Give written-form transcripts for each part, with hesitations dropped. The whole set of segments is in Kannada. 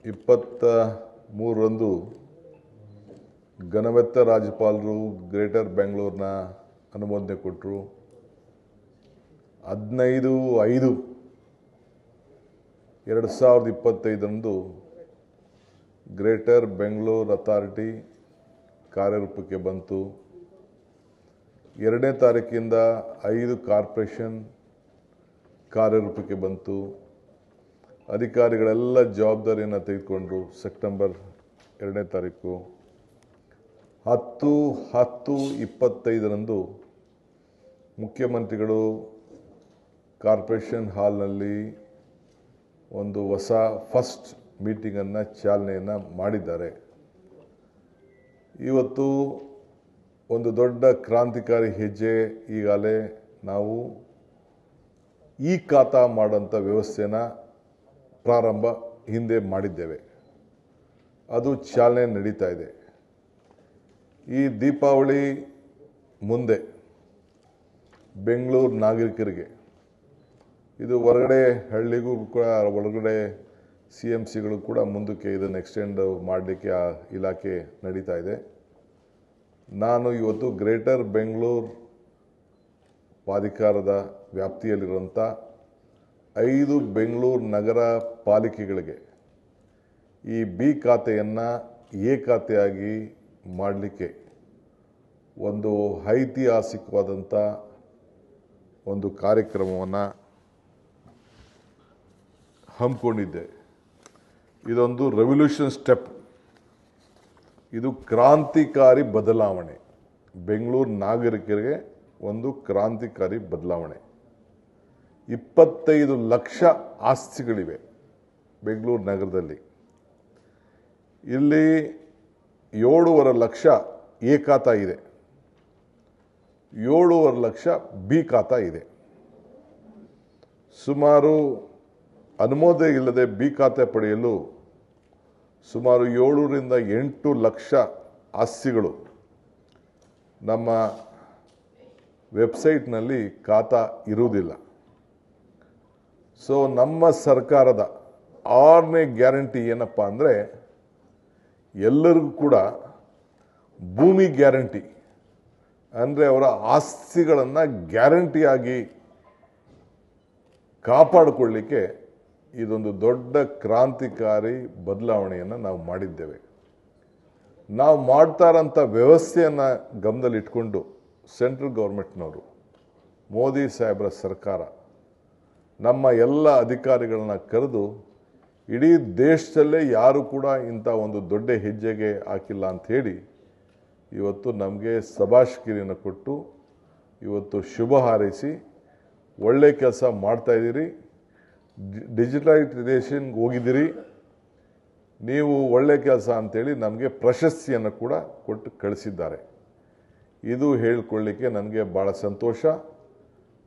23ರಂದು ಘನವೆತ್ತ ರಾಜ್ಯಪಾಲರು ಗ್ರೇಟರ್ ಬೆಂಗಳೂರಿನ ಅನುಮೋದನೆ ಕೊಟ್ಟರು. 15/5/2025ರಂದು ಗ್ರೇಟರ್ ಬೆಂಗಳೂರು ಅಥಾರಿಟಿ ಕಾರ್ಯರೂಪಕ್ಕೆ ಬಂತು. 2ನೇ ತಾರೀಕಿಂದ 5 ಕಾರ್ಪೊರೇಷನ್ ಕಾರ್ಯರೂಪಕ್ಕೆ ಬಂತು. ಅಧಿಕಾರಿಗಳೆಲ್ಲ ಜವಾಬ್ದಾರಿಯನ್ನು ತೆಗೆದುಕೊಂಡ್ರು. ಸೆಪ್ಟೆಂಬರ್ 2ನೇ ತಾರೀಕು 10/10/25ರಂದು ಮುಖ್ಯಮಂತ್ರಿಗಳು ಕಾರ್ಪೊರೇಷನ್ ಹಾಲ್ನಲ್ಲಿ ಒಂದು ಹೊಸ ಫಸ್ಟ್ ಮೀಟಿಂಗನ್ನು ಚಾಲನೆಯನ್ನು ಮಾಡಿದ್ದಾರೆ. ಇವತ್ತು ಒಂದು ದೊಡ್ಡ ಕ್ರಾಂತಿಕಾರಿ ಹೆಜ್ಜೆ. ಈಗಾಗಲೇ ನಾವು ಈ ಖಾತಾ ಮಾಡೋಂಥ ವ್ಯವಸ್ಥೆನ ಪ್ರಾರಂಭ ಹಿಂದೆ ಮಾಡಿದ್ದೇವೆ. ಅದು ಚಾಲನೆ ನಡೀತಾ ಇದೆ. ಈ ದೀಪಾವಳಿ ಮುಂದೆ ಬೆಂಗಳೂರು ನಾಗರಿಕರಿಗೆ ಇದು ಹೊರಗಡೆ ಹಳ್ಳಿಗೂ ಕೂಡ ಒಳಗಡೆ CMCಗಳು ಕೂಡ ಮುಂದಕ್ಕೆ ಇದನ್ನು ಎಕ್ಸ್ಟೆಂಡ್ ಮಾಡಲಿಕ್ಕೆ ಆ ಇಲಾಖೆ ನಡೀತಾ ಇದೆ. ನಾನು ಇವತ್ತು ಗ್ರೇಟರ್ ಬೆಂಗಳೂರು ಪ್ರಾಧಿಕಾರದ ವ್ಯಾಪ್ತಿಯಲ್ಲಿರುವಂಥ 5 ಬೆಂಗಳೂರು ನಗರ ಪಾಲಿಕೆಗಳಿಗೆ ಈ ಬಿ ಖಾತೆಯನ್ನು ಎ ಖಾತೆಯಾಗಿ ಮಾಡಲಿಕ್ಕೆ ಒಂದು ಐತಿಹಾಸಿಕವಾದಂಥ ಒಂದು ಕಾರ್ಯಕ್ರಮವನ್ನು ಹಮ್ಮಿಕೊಂಡಿದ್ದೆ. ಇದೊಂದು ರೆವಲ್ಯೂಷನ್ ಸ್ಟೆಪ್. ಇದು ಕ್ರಾಂತಿಕಾರಿ ಬದಲಾವಣೆ. ಬೆಂಗಳೂರು ನಾಗರಿಕರಿಗೆ ಒಂದು ಕ್ರಾಂತಿಕಾರಿ ಬದಲಾವಣೆ. 25 ಲಕ್ಷ ಆಸ್ತಿಗಳಿವೆ ಬೆಂಗಳೂರು ನಗರದಲ್ಲಿ. ಇಲ್ಲಿ 7.5 ಲಕ್ಷ ಎ ಖಾತಾ ಇದೆ, 7.5 ಲಕ್ಷ ಬಿ ಖಾತಾ ಇದೆ. ಸುಮಾರು ಅನುಮೋದನೆ ಇಲ್ಲದೆ ಬಿ ಖಾತೆ ಪಡೆಯಲು ಸುಮಾರು 7ರಿಂದ 8 ಲಕ್ಷ ಆಸ್ತಿಗಳು ನಮ್ಮ ವೆಬ್ಸೈಟ್ನಲ್ಲಿ ಖಾತಾ ಇರುವುದಿಲ್ಲ. ಸೊ ನಮ್ಮ ಸರ್ಕಾರದ 6ನೇ ಗ್ಯಾರಂಟಿ ಏನಪ್ಪ ಅಂದರೆ ಎಲ್ಲರಿಗೂ ಕೂಡ ಭೂಮಿ ಗ್ಯಾರಂಟಿ, ಅಂದರೆ ಅವರ ಆಸ್ತಿಗಳನ್ನು ಗ್ಯಾರಂಟಿಯಾಗಿ ಕಾಪಾಡಿಕೊಳ್ಳಿಕ್ಕೆ ಇದೊಂದು ದೊಡ್ಡ ಕ್ರಾಂತಿಕಾರಿ ಬದಲಾವಣೆಯನ್ನು ನಾವು ಮಾಡಿದ್ದೇವೆ. ನಾವು ಮಾಡ್ತಾ ಇರೋಂಥ ವ್ಯವಸ್ಥೆಯನ್ನು ಗಮನದಲ್ಲಿಟ್ಕೊಂಡು ಸೆಂಟ್ರಲ್ ಗೌರ್ಮೆಂಟ್ನವರು, ಮೋದಿ ಸಾಹೇಬರ ಸರ್ಕಾರ ನಮ್ಮ ಎಲ್ಲ ಅಧಿಕಾರಿಗಳನ್ನ ಕರೆದು ಇಡೀ ದೇಶದಲ್ಲೇ ಯಾರು ಕೂಡ ಇಂಥ ಒಂದು ದೊಡ್ಡ ಹೆಜ್ಜೆಗೆ ಹಾಕಿಲ್ಲ ಅಂಥೇಳಿ ಇವತ್ತು ನಮಗೆ ಶಬಾಷ್ಗಿರಿಯನ್ನು ಕೊಟ್ಟು ಇವತ್ತು ಶುಭ ಹಾರೈಸಿ ಒಳ್ಳೆ ಕೆಲಸ ಮಾಡ್ತಾಯಿದ್ದೀರಿ, ಡಿಜಿಟಲೈಸೇಷನ್ಗೆ ಹೋಗಿದ್ದೀರಿ, ನೀವು ಒಳ್ಳೆ ಕೆಲಸ ಅಂಥೇಳಿ ನಮಗೆ ಪ್ರಶಸ್ತಿಯನ್ನು ಕೂಡ ಕೊಟ್ಟು ಕಳಿಸಿದ್ದಾರೆ. ಇದು ಹೇಳ್ಕೊಳ್ಳಿಕ್ಕೆ ನನಗೆ ಭಾಳ ಸಂತೋಷ.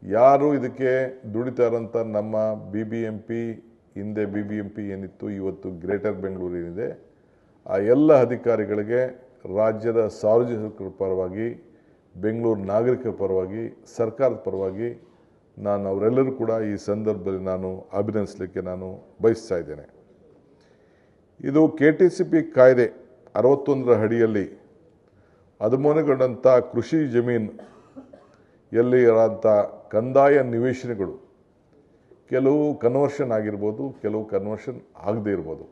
ಯಾರು ಇದಕ್ಕೆ ದುಡಿತಾ ಇರೋಂಥ ನಮ್ಮ BBMP, ಹಿಂದೆ BBMP ಏನಿತ್ತು, ಇವತ್ತು ಗ್ರೇಟರ್ ಬೆಂಗಳೂರು ಏನಿದೆ, ಆ ಎಲ್ಲ ಅಧಿಕಾರಿಗಳಿಗೆ ರಾಜ್ಯದ ಸಾರ್ವಜನಿಕರ ಪರವಾಗಿ, ಬೆಂಗಳೂರು ನಾಗರಿಕರ ಪರವಾಗಿ, ಸರ್ಕಾರದ ಪರವಾಗಿ ನಾನು ಅವರೆಲ್ಲರೂ ಕೂಡ ಈ ಸಂದರ್ಭದಲ್ಲಿ ನಾನು ಅಭಿನಂದಿಸಲಿಕ್ಕೆ ನಾನು ಬಯಸ್ತಾ ಇದ್ದೇನೆ. ಇದು KTCP ಕಾಯ್ದೆ 61ರ ಅಡಿಯಲ್ಲಿ ಅನುಮೋದನೆಗೊಂಡಂಥ ಕೃಷಿ ಜಮೀನು ಎಲ್ಲಿ ಇರೋಂಥ ಕಂದಾಯ ನಿವೇಶನಗಳು ಕೆಲವು ಕನ್ವರ್ಷನ್ ಆಗಿರ್ಬೋದು, ಕೆಲವು ಕನ್ವರ್ಷನ್ ಆಗದೇ ಇರ್ಬೋದು.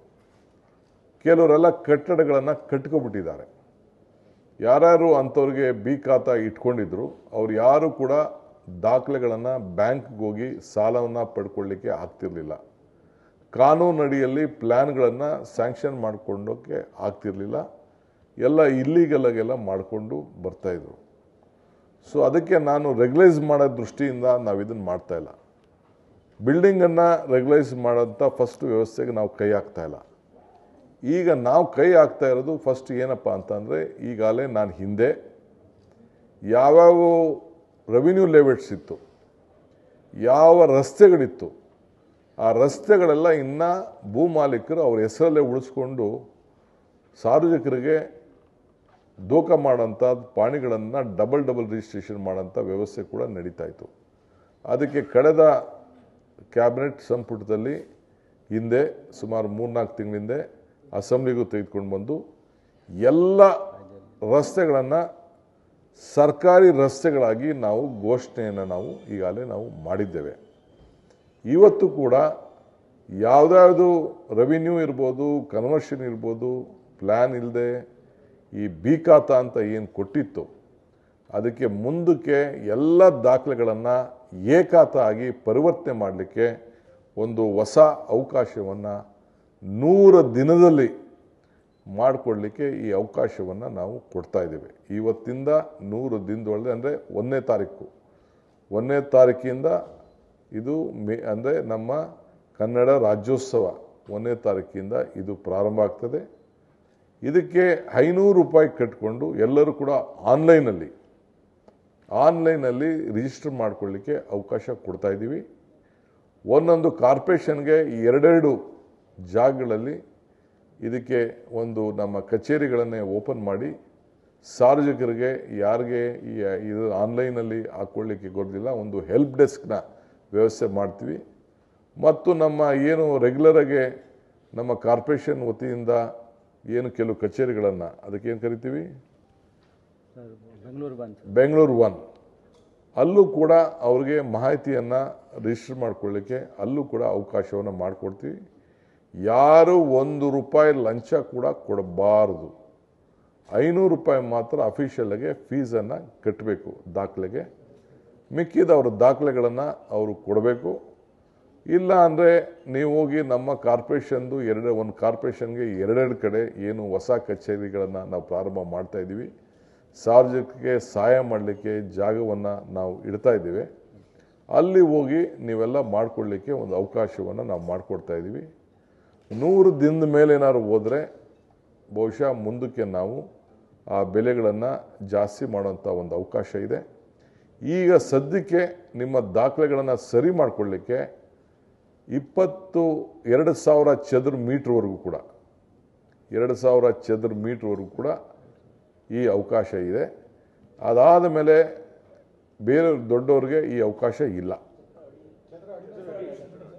ಕೆಲವರೆಲ್ಲ ಕಟ್ಟಡಗಳನ್ನು ಕಟ್ಕೊಬಿಟ್ಟಿದ್ದಾರೆ. ಯಾರ್ಯಾರು ಅಂಥವ್ರಿಗೆ ಬಿ ಖಾತಾ ಇಟ್ಕೊಂಡಿದ್ರು ಅವ್ರು ಯಾರು ಕೂಡ ದಾಖಲೆಗಳನ್ನು ಬ್ಯಾಂಕ್ಗೆ ಹೋಗಿ ಸಾಲವನ್ನು ಪಡ್ಕೊಳ್ಳಿಕ್ಕೆ ಆಗ್ತಿರಲಿಲ್ಲ. ಕಾನೂನಡಿಯಲ್ಲಿ ಪ್ಲ್ಯಾನ್ಗಳನ್ನು ಸ್ಯಾಂಕ್ಷನ್ ಮಾಡಿಕೊಂಡೋಕ್ಕೆ ಆಗ್ತಿರಲಿಲ್ಲ. ಎಲ್ಲ ಇಲ್ಲಿಗಲಾಗೆಲ್ಲ ಮಾಡಿಕೊಂಡು ಬರ್ತಾಯಿದ್ರು. ಸೊ ಅದಕ್ಕೆ ನಾನು ರೆಗ್ಯುಲೈಸ್ ಮಾಡೋ ದೃಷ್ಟಿಯಿಂದ ನಾವು ಇದನ್ನು ಮಾಡ್ತಾಯಿಲ್ಲ. ಬಿಲ್ಡಿಂಗನ್ನು ರೆಗ್ಯುಲೈಸ್ ಮಾಡೋಂಥ ಫಸ್ಟ್ ವ್ಯವಸ್ಥೆಗೆ ನಾವು ಕೈ ಹಾಕ್ತಾಯಿಲ್ಲ. ಈಗ ನಾವು ಕೈ ಹಾಕ್ತಾ ಇರೋದು ಫಸ್ಟ್ ಏನಪ್ಪ ಅಂತಂದರೆ, ಈಗಾಗಲೇ ನಾನು ಹಿಂದೆ ಯಾವ್ಯಾವ ರೆವಿನ್ಯೂ ಲೆವೆಟ್ಸ್ ಇತ್ತು, ಯಾವ ರಸ್ತೆಗಳಿತ್ತು, ಆ ರಸ್ತೆಗಳೆಲ್ಲ ಇನ್ನು ಭೂಮಾಲೀಕರು ಅವ್ರ ಹೆಸರಲ್ಲೇ ಉಳಿಸ್ಕೊಂಡು ಸಾರ್ವಜನಿಕರಿಗೆ ದೋಖ ಮಾಡೋಂಥ ಪಾಣಿಗಳನ್ನು ಡಬಲ್ ರಿಜಿಸ್ಟ್ರೇಷನ್ ಮಾಡೋಂಥ ವ್ಯವಸ್ಥೆ ಕೂಡ ನಡೀತಾ ಇತ್ತು. ಅದಕ್ಕೆ ಕಳೆದ ಕ್ಯಾಬಿನೆಟ್ ಸಂಪುಟದಲ್ಲಿ ಹಿಂದೆ ಸುಮಾರು 3-4 ತಿಂಗಳಿಂದ ಅಸೆಂಬ್ಲಿಗೂ ತೆಗೆದುಕೊಂಡು ಬಂದು ಎಲ್ಲ ರಸ್ತೆಗಳನ್ನು ಸರ್ಕಾರಿ ರಸ್ತೆಗಳಾಗಿ ನಾವು ಘೋಷಣೆಯನ್ನು ನಾವು ಈಗಾಗಲೇ ನಾವು ಮಾಡಿದ್ದೇವೆ. ಇವತ್ತು ಕೂಡ ಯಾವುದ್ಯಾವುದು ರೆವಿನ್ಯೂ ಇರ್ಬೋದು, ಕನ್ವರ್ಷನ್ ಇರ್ಬೋದು, ಪ್ಲ್ಯಾನ್ ಇಲ್ಲದೆ ಈ ಬಿ ಖಾತಾ ಅಂತ ಏನು ಕೊಟ್ಟಿತ್ತು ಅದಕ್ಕೆ ಮುಂದಕ್ಕೆ ಎಲ್ಲ ದಾಖಲೆಗಳನ್ನು ಎ ಖಾತಾ ಆಗಿ ಪರಿವರ್ತನೆ ಮಾಡಲಿಕ್ಕೆ ಒಂದು ಹೊಸ ಅವಕಾಶವನ್ನು 100 ದಿನದಲ್ಲಿ ಮಾಡಿಕೊಡ್ಲಿಕ್ಕೆ ಈ ಅವಕಾಶವನ್ನು ನಾವು ಕೊಡ್ತಾ ಇದ್ದೇವೆ. ಇವತ್ತಿಂದ 100 ದಿನದೊಳಗೆ ಅಂದರೆ 1ನೇ ತಾರೀಕಿಂದ ಇದು ಅಂದರೆ ನಮ್ಮ ಕನ್ನಡ ರಾಜ್ಯೋತ್ಸವ 1ನೇ ತಾರೀಕಿಂದ ಇದು ಪ್ರಾರಂಭ ಆಗ್ತದೆ. ಇದಕ್ಕೆ 500 ರೂಪಾಯಿ ಕಟ್ಟಿಕೊಂಡು ಎಲ್ಲರೂ ಕೂಡ ಆನ್ಲೈನಲ್ಲಿ ರಿಜಿಸ್ಟರ್ ಮಾಡಿಕೊಳ್ಳಿಕ್ಕೆ ಅವಕಾಶ ಕೊಡ್ತಾ ಇದ್ದೀವಿ. ಒಂದೊಂದು ಕಾರ್ಪೊರೇಷನ್ಗೆ 2 ಜಾಗಗಳಲ್ಲಿ ಇದಕ್ಕೆ ಒಂದು ನಮ್ಮ ಕಚೇರಿಗಳನ್ನೇ ಓಪನ್ ಮಾಡಿ ಸಾರ್ವಜನಿಕರಿಗೆ ಯಾರಿಗೆ ಇದು ಆನ್ಲೈನಲ್ಲಿ ಹಾಕ್ಕೊಳ್ಳಿಕ್ಕೆ ಗೊತ್ತಿಲ್ಲ ಒಂದು ಹೆಲ್ಪ್ ಡೆಸ್ಕ್ನ ವ್ಯವಸ್ಥೆ ಮಾಡ್ತೀವಿ. ಮತ್ತು ನಮ್ಮ ಏನು ರೆಗ್ಯುಲರಾಗಿ ನಮ್ಮ ಕಾರ್ಪೊರೇಷನ್ ವತಿಯಿಂದ ಏನು ಕೆಲವು ಕಚೇರಿಗಳನ್ನು ಅದಕ್ಕೇನು ಕರಿತೀವಿ ಬೆಂಗಳೂರು 1 ಅಲ್ಲೂ ಕೂಡ ಅವ್ರಿಗೆ ಮಾಹಿತಿಯನ್ನು ರಿಜಿಸ್ಟರ್ ಮಾಡ್ಕೊಳ್ಳಿಕ್ಕೆ ಅಲ್ಲೂ ಕೂಡ ಅವಕಾಶವನ್ನು ಮಾಡಿಕೊಡ್ತೀವಿ. ಯಾರು 1 ರೂಪಾಯಿ ಲಂಚ ಕೂಡ ಕೊಡಬಾರದು. 500 ರೂಪಾಯಿ ಮಾತ್ರ ಅಫಿಷಿಯಲ್ಗೆ ಫೀಸನ್ನು ಕಟ್ಟಬೇಕು ದಾಖಲೆಗೆ. ಮಿಕ್ಕಿದ ಅವ್ರ ದಾಖಲೆಗಳನ್ನು ಅವರು ಕೊಡಬೇಕು. ಇಲ್ಲ ಅಂದರೆ ನೀವು ಹೋಗಿ ನಮ್ಮ ಕಾರ್ಪೊರೇಷನ್ದು ಒಂದು ಕಾರ್ಪೊರೇಷನ್ಗೆ 2 ಕಡೆ ಏನು ಹೊಸ ಕಚೇರಿಗಳನ್ನು ನಾವು ಪ್ರಾರಂಭ ಮಾಡ್ತಾ ಇದ್ದೀವಿ. ಸಾರ್ವಜನಿಕರಿಗೆ ಸಹಾಯ ಮಾಡಲಿಕ್ಕೆ ಜಾಗವನ್ನು ನಾವು ಇಡ್ತಾ ಇದ್ದೀವಿ. ಅಲ್ಲಿ ಹೋಗಿ ನೀವೆಲ್ಲ ಮಾಡಿಕೊಳ್ಳಿಕ್ಕೆ ಒಂದು ಅವಕಾಶವನ್ನು ನಾವು ಮಾಡಿಕೊಡ್ತಾ ಇದ್ದೀವಿ. 100 ದಿನದ ಮೇಲೆ ಏನಾದ್ರು ಹೋದರೆ ಬಹುಶಃ ಮುಂದಕ್ಕೆ ನಾವು ಆ ಬೆಲೆಗಳನ್ನು ಜಾಸ್ತಿ ಮಾಡುವಂಥ ಒಂದು ಅವಕಾಶ ಇದೆ. ಈಗ ಸದ್ಯಕ್ಕೆ ನಿಮ್ಮ ದಾಖಲೆಗಳನ್ನು ಸರಿ ಮಾಡಿಕೊಳ್ಳಿಕ್ಕೆ 2,000 ಚದರ ಮೀಟ್ರ್ವರೆಗೂ ಕೂಡ 2,000 ಚದರ ಮೀಟ್ರ್ವರೆಗೂ ಕೂಡ ಈ ಅವಕಾಶ ಇದೆ. ಅದಾದ ಮೇಲೆ ಬೇರೆ ದೊಡ್ಡವ್ರಿಗೆ ಈ ಅವಕಾಶ ಇಲ್ಲ.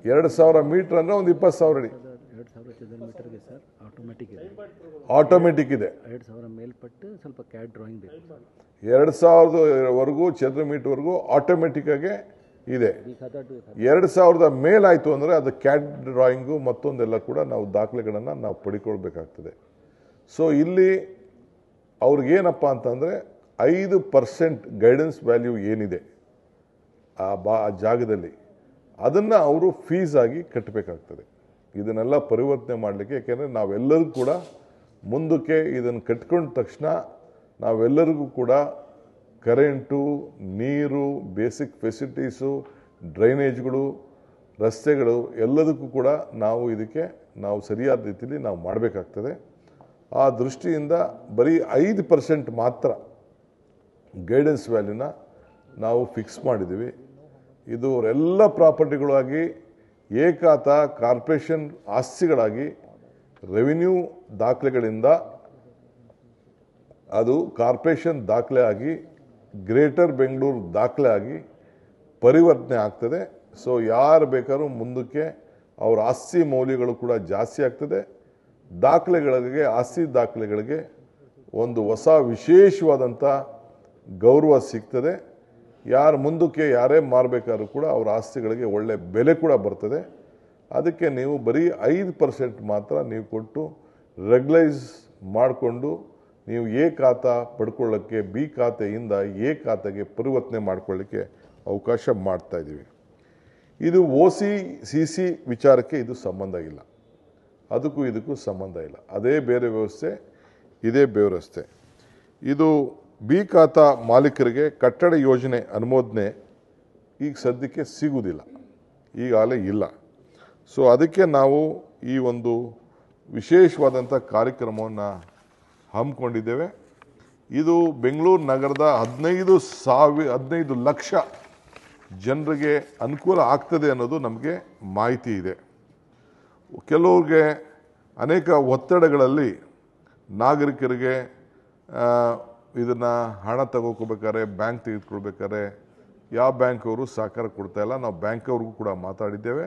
2,000 ಮೀಟ್ರ್ ಅಂದರೆ ಒಂದು 20,000 ಅಡಿ. 2,000 ಚದರ ಮೀಟರ್ಗೆ ಸರ್ ಆಟೋಮೆಟಿಕ್ ಇದೆ. 2,000 ಮೇಲ್ಪಟ್ಟು ಸ್ವಲ್ಪ ಕ್ಯಾಡ್ ಡ್ರಾಯಿಂಗ್ ಬೇಕು. 2,000ವರೆಗೂ ಚದರ ಮೀಟರ್ವರೆಗೂ ಆಟೋಮೆಟಿಕ್ ಆಗಿ ಇದೆ. 2,000 ಮೇಲಾಯಿತು ಅಂದರೆ ಅದು ಕ್ಯಾಡ್ ಡ್ರಾಯಿಂಗು ಮತ್ತೊಂದೆಲ್ಲ ಕೂಡ ನಾವು ದಾಖಲೆಗಳನ್ನು ನಾವು ಪಡ್ಕೊಳ್ಬೇಕಾಗ್ತದೆ. ಸೊ ಇಲ್ಲಿ ಅವ್ರಿಗೇನಪ್ಪ ಅಂತಂದರೆ 5% ಗೈಡೆನ್ಸ್ ವ್ಯಾಲ್ಯೂ ಏನಿದೆ ಆ ಜಾಗದಲ್ಲಿ ಅದನ್ನು ಅವರು ಫೀಸಾಗಿ ಕಟ್ಟಬೇಕಾಗ್ತದೆ. ಇದನ್ನೆಲ್ಲ ಪರಿವರ್ತನೆ ಮಾಡಲಿಕ್ಕೆ, ಯಾಕೆಂದರೆ ನಾವೆಲ್ಲರೂ ಕೂಡ ಮುಂದಕ್ಕೆ ಇದನ್ನು ಕಟ್ಕೊಂಡ ತಕ್ಷಣ ನಾವೆಲ್ಲರಿಗೂ ಕೂಡ ಕರೆಂಟು, ನೀರು, ಬೇಸಿಕ್ ಫೆಸಿಲಿಟೀಸು, ಡ್ರೈನೇಜ್ಗಳು, ರಸ್ತೆಗಳು ಎಲ್ಲದಕ್ಕೂ ಕೂಡ ನಾವು ಸರಿಯಾದ ರೀತಿಯಲ್ಲಿ ನಾವು ಮಾಡಬೇಕಾಗ್ತದೆ. ಆ ದೃಷ್ಟಿಯಿಂದ ಬರೀ 5% ಮಾತ್ರ ಗೈಡೆನ್ಸ್ ವ್ಯಾಲ್ಯೂನ ನಾವು ಫಿಕ್ಸ್ ಮಾಡಿದ್ದೀವಿ. ಇದು ಎಲ್ಲ ಪ್ರಾಪರ್ಟಿಗಳಾಗಿ ಏಕಾತ ಕಾರ್ಪೊರೇಷನ್ ಆಸ್ತಿಗಳಾಗಿ ರೆವಿನ್ಯೂ ದಾಖಲೆಗಳಿಂದ ಅದು ಕಾರ್ಪೊರೇಷನ್ ದಾಖಲೆ ಆಗಿ ಗ್ರೇಟರ್ ಬೆಂಗಳೂರು ದಾಖಲೆ ಆಗಿ ಪರಿವರ್ತನೆ ಆಗ್ತದೆ. ಸೊ ಯಾರು ಬೇಕಾದ್ರೂ ಮುಂದಕ್ಕೆ ಅವರ ಆಸ್ತಿ ಮೌಲ್ಯಗಳು ಕೂಡ ಜಾಸ್ತಿ ಆಗ್ತದೆ. ಆಸ್ತಿ ದಾಖಲೆಗಳಿಗೆ ಒಂದು ಹೊಸ ವಿಶೇಷವಾದಂಥ ಗೌರವ ಸಿಗ್ತದೆ. ಮುಂದಕ್ಕೆ ಯಾರೇ ಮಾರಬೇಕಾದ್ರೂ ಕೂಡ ಅವರ ಆಸ್ತಿಗಳಿಗೆ ಒಳ್ಳೆ ಬೆಲೆ ಕೂಡ ಬರ್ತದೆ. ಅದಕ್ಕೆ ನೀವು ಬರೀ 5% ಮಾತ್ರ ನೀವು ಕೊಟ್ಟು ರೆಗ್ಯುಲೈಸ್ ಮಾಡಿಕೊಂಡು ನೀವು ಎ ಖಾತಾ ಪಡ್ಕೊಳ್ಳೋಕ್ಕೆ ಬಿ ಖಾತೆಯಿಂದ ಎ ಖಾತೆಗೆ ಪರಿವರ್ತನೆ ಮಾಡ್ಕೊಳ್ಳಿಕ್ಕೆ ಅವಕಾಶ ಮಾಡ್ತಾ ಇದ್ದೀವಿ. ಇದು OC/CC ವಿಚಾರಕ್ಕೆ ಇದು ಸಂಬಂಧ ಇಲ್ಲ. ಅದಕ್ಕೂ ಇದಕ್ಕೂ ಸಂಬಂಧ ಇಲ್ಲ. ಅದೇ ಬೇರೆ ವ್ಯವಸ್ಥೆ, ಇದೇ ಬೇರೆ ವ್ಯವಸ್ಥೆ. ಇದು ಬಿ ಖಾತಾ ಮಾಲೀಕರಿಗೆ ಕಟ್ಟಡ ಯೋಜನೆ ಅನುಮೋದನೆ ಈಗ ಸದ್ಯಕ್ಕೆ ಸಿಗುವುದಿಲ್ಲ, ಈಗಾಗಲೇ ಇಲ್ಲ. ಸೊ ಅದಕ್ಕೆ ನಾವು ಈ ಒಂದು ವಿಶೇಷವಾದಂಥ ಕಾರ್ಯಕ್ರಮವನ್ನು ಹಮ್ಮಿಕೊಂಡಿದ್ದೇವೆ. ಇದು ಬೆಂಗಳೂರು ನಗರದ 15 ಲಕ್ಷ ಜನರಿಗೆ ಅನುಕೂಲ ಆಗ್ತದೆ ಅನ್ನೋದು ನಮಗೆ ಮಾಹಿತಿ ಇದೆ. ಕೆಲವ್ರಿಗೆ ಅನೇಕ ಒತ್ತಡಗಳಲ್ಲಿ ನಾಗರಿಕರಿಗೆ ಇದನ್ನು ಹಣ ತಗೋಬೇಕಾದ್ರೆ ಬ್ಯಾಂಕ್ ತೆಗೆದುಕೊಳ್ಬೇಕಾದ್ರೆ ಯಾವ ಬ್ಯಾಂಕ್ ಅವರು ಸಹಕಾರ ಕೊಡ್ತಾ ಇಲ್ಲ. ನಾವು ಬ್ಯಾಂಕ್ ಅವ್ರಿಗೂ ಕೂಡ ಮಾತಾಡಿದ್ದೇವೆ.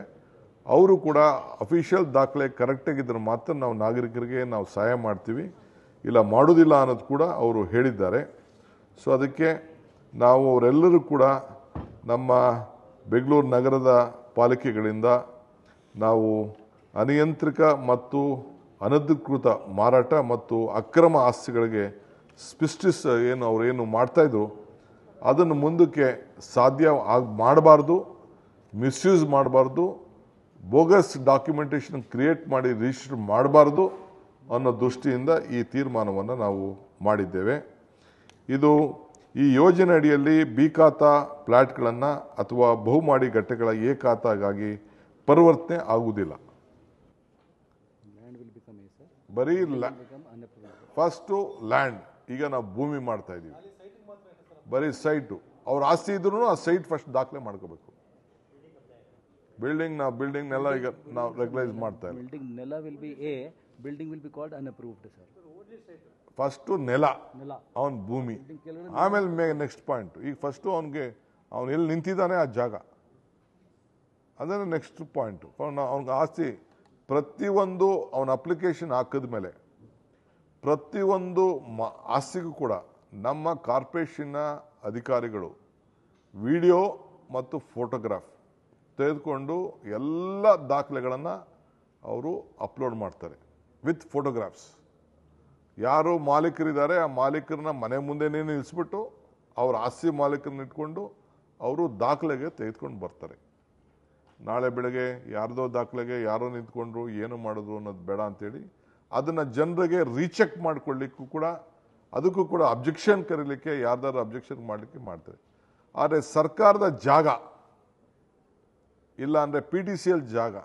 ಅವರು ಕೂಡ ಅಫಿಷಿಯಲ್ ದಾಖಲೆ ಕರೆಕ್ಟಾಗಿದ್ದರೆ ಮಾತ್ರ ನಾವು ನಾಗರಿಕರಿಗೆ ನಾವು ಸಹಾಯ ಮಾಡ್ತೀವಿ, ಇಲ್ಲ ಮಾಡೋದಿಲ್ಲ ಅನ್ನೋದು ಕೂಡ ಅವರು ಹೇಳಿದ್ದಾರೆ. ಸೊ ಅದಕ್ಕೆ ನಾವು ಅವರೆಲ್ಲರೂ ಕೂಡ ನಮ್ಮ ಬೆಂಗಳೂರು ನಗರದ ಪಾಲಿಕೆಗಳಿಂದ ನಾವು ಅನಿಯಂತ್ರಿತ ಮತ್ತು ಅನಧಿಕೃತ ಮಾರಾಟ ಮತ್ತು ಅಕ್ರಮ ಆಸ್ತಿಗಳಿಗೆ ಅವರೇನು ಮಾಡ್ತಾಯಿದ್ರು ಅದನ್ನು ಮುಂದಕ್ಕೆ ಸಾಧ್ಯ ಮಾಡಬಾರ್ದು, ಮಿಸ್ಯೂಸ್ ಮಾಡಬಾರ್ದು, ಬೋಗಸ್ ಡಾಕ್ಯುಮೆಂಟೇಷನ್ ಕ್ರಿಯೇಟ್ ಮಾಡಿ ರಿಜಿಸ್ಟರ್ ಮಾಡಬಾರ್ದು ಅನ್ನೋ ದೃಷ್ಟಿಯಿಂದ ಈ ತೀರ್ಮಾನವನ್ನು ನಾವು ಮಾಡಿದ್ದೇವೆ. ಈ ಯೋಜನೆ ಅಡಿಯಲ್ಲಿ ಬಿ ಖಾತಾ ಫ್ಲ್ಯಾಟ್ಗಳನ್ನು ಅಥವಾ ಬಹುಮಹಡಿ ಘಟ್ಟಗಳ ಎ ಖಾತಾಗಾಗಿ ಪರಿವರ್ತನೆ ಆಗುವುದಿಲ್ಲ. ಬರೀ ಫಸ್ಟು ಲ್ಯಾಂಡ್, ಈಗ ನಾವು ಭೂಮಿ ಮಾಡ್ತಾ ಇದ್ದೀವಿ, ಬರೀ ಸೈಟು ಅವ್ರ ಆಸ್ತಿ ಇದ್ರೂ ಆ ಸೈಟ್ ಫಸ್ಟ್ ದಾಖಲೆ ಮಾಡ್ಕೋಬೇಕು. ಬಿಲ್ಡಿಂಗ್ ನೆಲ ಈಗ ನಾವು ರೆಗ್ಯುಲೈಸ್ ಮಾಡ್ತಾ ಇದ್ದೀವಿ. ಬಿಲ್ಡಿಂಗ್ ನೆಲ will be a, building will be called unapproved sir. First ನೆಲ ಅವನ ಭೂಮಿ, ಆಮೇಲೆ ನೆಕ್ಸ್ಟ್ ಪಾಯಿಂಟ್. ಈಗ ಫಸ್ಟು ಅವನು ಎಲ್ಲಿ ನಿಂತಿದ್ದಾನೆ ಆ ಜಾಗ, ಅದೇ ನೆಕ್ಸ್ಟ್ ಪಾಯಿಂಟು. ಅವ್ನಿಗೆ ಆಸ್ತಿ ಪ್ರತಿಯೊಂದು ಅವನ ಅಪ್ಲಿಕೇಶನ್ ಹಾಕಿದ ಮೇಲೆ ಪ್ರತಿಯೊಂದು ಆಸ್ತಿಗೂ ಕೂಡ ನಮ್ಮ ಕಾರ್ಪೊರೇಷನ್ನ ಅಧಿಕಾರಿಗಳು ವಿಡಿಯೋ ಮತ್ತು ಫೋಟೋಗ್ರಾಫ್ ತೆಗೆದುಕೊಂಡು ಎಲ್ಲ ದಾಖಲೆಗಳನ್ನು ಅವರು ಅಪ್ಲೋಡ್ ಮಾಡ್ತಾರೆ ವಿತ್ ಫೋಟೋಗ್ರಾಫ್ಸ್. ಯಾರು ಮಾಲೀಕರಿದ್ದಾರೆ ಆ ಮಾಲೀಕರನ್ನ ಮನೆ ಮುಂದೆನೇ ನಿಲ್ಲಿಸ್ಬಿಟ್ಟು ಅವ್ರ ಆಸ್ತಿ ಮಾಲೀಕರನ್ನ ಇಟ್ಕೊಂಡು ಅವರು ದಾಖಲೆಗೆ ತೆಗೆದುಕೊಂಡು ಬರ್ತಾರೆ. ನಾಳೆ ಬೆಳಗ್ಗೆ ಯಾರ್ದೋ ದಾಖಲೆಗೆ ಯಾರೋ ನಿಂತ್ಕೊಂಡ್ರು ಏನು ಮಾಡಿದ್ರು ಅನ್ನೋದು ಬೇಡ ಅಂತೇಳಿ ಅದನ್ನು ಜನರಿಗೆ ರೀಚೆಕ್ ಮಾಡ್ಕೊಳ್ಳಿಕ್ಕೂ ಕೂಡ ಅದಕ್ಕೂ ಕೂಡ ಅಬ್ಜೆಕ್ಷನ್ ಕರೀಲಿಕ್ಕೆ ಯಾರ್ದಾರು ಅಬ್ಜೆಕ್ಷನ್ ಮಾಡಲಿಕ್ಕೆ ಮಾಡ್ತಾರೆ. ಆದರೆ ಸರ್ಕಾರದ ಜಾಗ ಇಲ್ಲ ಅಂದರೆ PTCL ಜಾಗ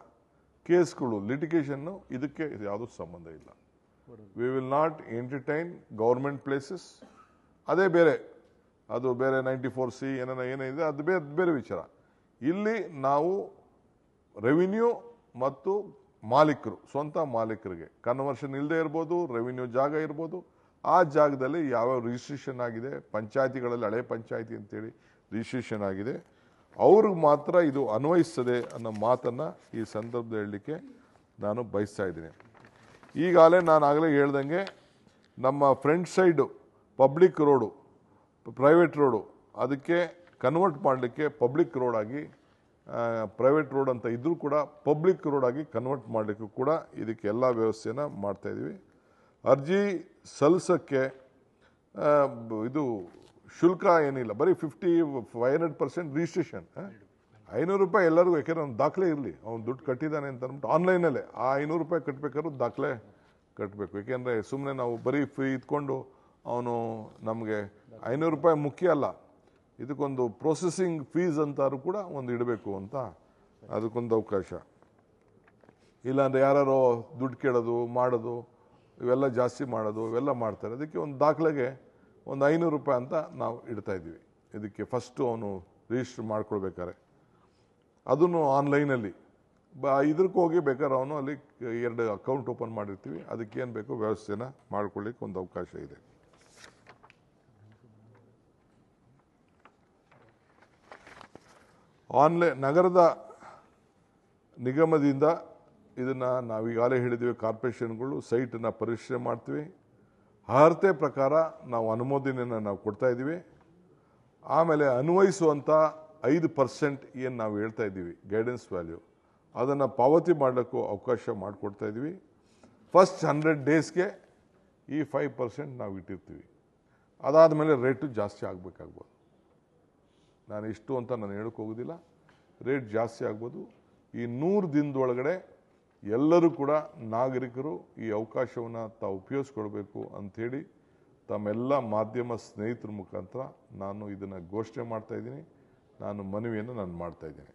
ಕೇಸ್ಗಳು ಲಿಟಿಗೇಷನ್ನು ಇದಕ್ಕೆ ಯಾವುದೂ ಸಂಬಂಧ ಇಲ್ಲ. We will not entertain government places. ಅದೇ ಬೇರೆ, ಅದು ಬೇರೆ 94C ಏನಿದೆ ಅದು ಬೇರೆ ವಿಚಾರ. ಇಲ್ಲಿ ನಾವು ರೆವಿನ್ಯೂ ಮತ್ತು ಮಾಲೀಕರು, ಸ್ವಂತ ಮಾಲೀಕರಿಗೆ ಕನ್ವರ್ಷನ್ ಇಲ್ಲದೆ ಇರ್ಬೋದು, ರೆವಿನ್ಯೂ ಜಾಗ ಇರ್ಬೋದು, ಆ ಜಾಗದಲ್ಲಿ ಯಾವ್ಯಾವ ರಿಜಿಸ್ಟ್ರೇಷನ್ ಆಗಿದೆ, ಪಂಚಾಯತಿಗಳಲ್ಲಿ ಹಳೆ ಪಂಚಾಯತಿ ಅಂತೇಳಿ ರಿಜಿಸ್ಟ್ರೇಷನ್ ಆಗಿದೆ, ಅವ್ರಿಗೆ ಮಾತ್ರ ಇದು ಅನ್ವಯಿಸ್ತದೆ ಅನ್ನೋ ಮಾತನ್ನು ಈ ಸಂದರ್ಭದಲ್ಲಿ ಹೇಳಲಿಕ್ಕೆ ನಾನು ಬಯಸ್ತಾ ಇದ್ದೀನಿ. ಈಗಾಗಲೇ ನಾನು ಆಗಲೇ ಹೇಳ್ದಂಗೆ ನಮ್ಮ front side public road, private road, ಅದಕ್ಕೆ ಕನ್ವರ್ಟ್ ಮಾಡಲಿಕ್ಕೆ ಪಬ್ಲಿಕ್ ರೋಡ್ ಆಗಿ, ಪ್ರೈವೇಟ್ ರೋಡ್ ಅಂತ ಇದ್ರೂ ಕೂಡ ಪಬ್ಲಿಕ್ ರೋಡ್ ಆಗಿ ಕನ್ವರ್ಟ್ ಮಾಡಲಿಕ್ಕೂ ಕೂಡ ಇದಕ್ಕೆ ಎಲ್ಲ ವ್ಯವಸ್ಥೆನ ಮಾಡ್ತಾಯಿದ್ದೀವಿ. ಅರ್ಜಿ ಸಲ್ಲಿಸೋಕ್ಕೆ ಇದು ಶುಲ್ಕ ಏನಿಲ್ಲ, ಬರೀ 500% ರಿಜಿಸ್ಟ್ರೇಷನ್. 500 ರೂಪಾಯಿ ಎಲ್ಲರಿಗೂ, ಯಾಕೆಂದ್ರೆ ಅವ್ನು ದಾಖಲೆ ಇರಲಿ, ಅವ್ನು ದುಡ್ಡು ಕಟ್ಟಿದ್ದಾನೆ ಅಂತ ಅಂದ್ಬಿಟ್ಟು ಆನ್ಲೈನಲ್ಲೇ ಆ 500 ರೂಪಾಯಿ ಕಟ್ಟಬೇಕಾದ್ರೂ ದಾಖಲೆ ಕಟ್ಟಬೇಕು. ಏಕೆಂದರೆ ಸುಮ್ಮನೆ ನಾವು ಬರೀ ಫ್ರೀ ಇದ್ಕೊಂಡು ಅವನು ನಮಗೆ 500 ರೂಪಾಯಿ ಮುಖ್ಯ ಅಲ್ಲ, ಇದಕ್ಕೊಂದು ಪ್ರೊಸೆಸಿಂಗ್ ಫೀಸ್ ಅಂತಾರು ಕೂಡ ಒಂದು ಇಡಬೇಕು ಅಂತ ಅದಕ್ಕೊಂದು ಅವಕಾಶ. ಇಲ್ಲಾಂದರೆ ಯಾರೋ ದುಡ್ಡು ಕೇಳೋದು ಮಾಡೋದು ಇವೆಲ್ಲ ಜಾಸ್ತಿ ಮಾಡೋದು ಇವೆಲ್ಲ ಮಾಡ್ತಾರೆ. ಅದಕ್ಕೆ ಒಂದು ದಾಖಲೆಗೆ ಒಂದು 500 ರೂಪಾಯಿ ಅಂತ ನಾವು ಇಡ್ತಾ ಇದ್ದೀವಿ. ಇದಕ್ಕೆ ಫಸ್ಟು ಅವನು ರಿಜಿಸ್ಟರ್ ಮಾಡ್ಕೊಳ್ಬೇಕಾರೆ ಅದನ್ನು ಆನ್ಲೈನಲ್ಲಿ ಇದಕ್ಕೆ ಹೋಗಿ ಬೇಕಾದ್ರೆ ಅವನು ಅಲ್ಲಿ 2 ಅಕೌಂಟ್ ಓಪನ್ ಮಾಡಿರ್ತೀವಿ, ಅದಕ್ಕೇನು ಬೇಕೋ ವ್ಯವಸ್ಥೆನ ಮಾಡ್ಕೊಳ್ಳಿಕ್ಕೆ ಒಂದು ಅವಕಾಶ ಇದೆ. ಆನ್ಲೈನ್ ನಗರದ ನಿಗಮದಿಂದ ಇದನ್ನು ನಾವೀಗಾಗಲೇ ಹೇಳಿದ್ದೀವಿ, ಕಾರ್ಪೊರೇಷನ್ಗಳು ಸೈಟನ್ನು ಪರಿಶೀಲನೆ ಮಾಡ್ತೀವಿ, ಅರ್ಹತೆ ಪ್ರಕಾರ ನಾವು ಅನುಮೋದನೆಯನ್ನು ನಾವು ಕೊಡ್ತಾ ಇದ್ದೀವಿ. ಆಮೇಲೆ ಅನ್ವಯಿಸುವಂಥ 5% ಏನು ನಾವು ಹೇಳ್ತಾ ಇದ್ದೀವಿ ಗೈಡೆನ್ಸ್ ವ್ಯಾಲ್ಯೂ, ಅದನ್ನು ಪಾವತಿ ಮಾಡಲಿಕ್ಕೂ ಅವಕಾಶ ಮಾಡಿಕೊಡ್ತಾ ಇದ್ದೀವಿ. ಫಸ್ಟ್ 100 ಡೇಸ್ಗೆ ಈ 5% ನಾವು ಇಟ್ಟಿರ್ತೀವಿ. ಅದಾದಮೇಲೆ ರೇಟು ಜಾಸ್ತಿ ಆಗಬೇಕಾಗ್ಬೋದು. ನಾನು ಇಷ್ಟು ಅಂತ ನಾನು ಹೇಳಕ್ಕೆ ಹೋಗೋದಿಲ್ಲ, ರೇಟ್ ಜಾಸ್ತಿ ಆಗ್ಬೋದು. ಈ 100 ದಿನದೊಳಗಡೆ ಎಲ್ಲರೂ ಕೂಡ ನಾಗರಿಕರು ಈ ಅವಕಾಶವನ್ನು ತಾವು ಉಪಯೋಗಿಸ್ಕೊಳ್ಬೇಕು ಅಂಥೇಳಿ ತಮ್ಮೆಲ್ಲ ಮಾಧ್ಯಮ ಸ್ನೇಹಿತರ ಮುಖಾಂತರ ನಾನು ಇದನ್ನು ಘೋಷಣೆ ಮಾಡ್ತಾಯಿದ್ದೀನಿ, ನಾನು ಮನವಿಯನ್ನು ಮಾಡ್ತಾಯಿದ್ದೀನಿ.